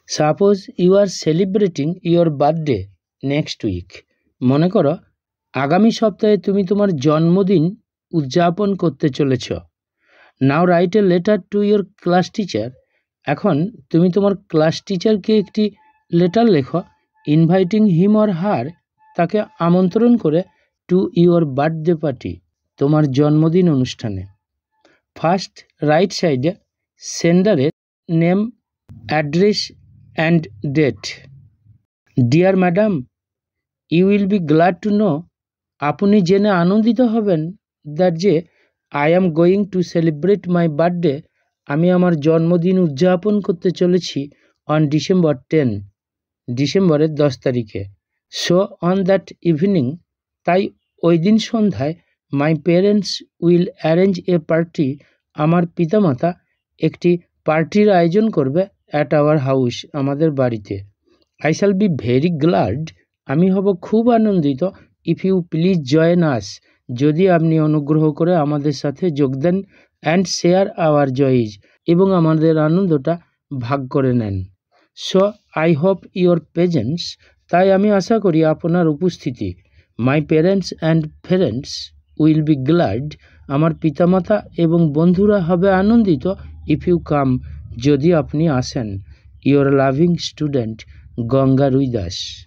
Suppose you are celebrating your birthday next week. মনে করো আগামী সপ্তাহে তুমি তোমার জন্মদিন উদযাপন করতে চলেছ। Now write a letter to your class teacher. এখন তুমি তোমার ক্লাস টিচারকে একটি লেটার লেখো, ইনভাইটিং হিম অর হার, তাকে আমন্ত্রণ করে, টু ইয়োর বার্থডে পার্টি, তোমার জন্মদিন অনুষ্ঠানে। ফার্স্ট রাইট সাইডে সেন্ডারের name, address and date. Dear madam, you will be glad to know, আপনি জেনে আনন্দিত হবেন, দ্যাট যে I am going to celebrate my birthday, আমি আমার জন্মদিন উদযাপন করতে চলেছি অন ডিসেম্বর 10, ডিসেম্বরের 10 তারিখে। সো অন দ্যাট ইভিনিং, তাই ওই দিন সন্ধ্যায়, my parents will arrange a party, আমার পিতামাতা একটি পার্টির আয়োজন করবে অ্যাট আওয়ার হাউস, আমাদের বাড়িতে। I shall be very glad, আমি হব খুব আনন্দিত, if you please join us, যদি আপনি অনুগ্রহ করে আমাদের সাথে যোগ দেন, অ্যান্ড শেয়ার আওয়ার জয়েজ, এবং আমাদের আনন্দটা ভাগ করে নেন। So I hope your presence, তাই আমি আশা করি আপনার উপস্থিতি। My parents and friends will be glad, আমার পিতামাতা এবং বন্ধুরা হবে আনন্দিত, ইফ ইউ কাম, যদি আপনি আসেন। ইয়োর লাভিং স্টুডেন্ট গঙ্গা রুই দাস।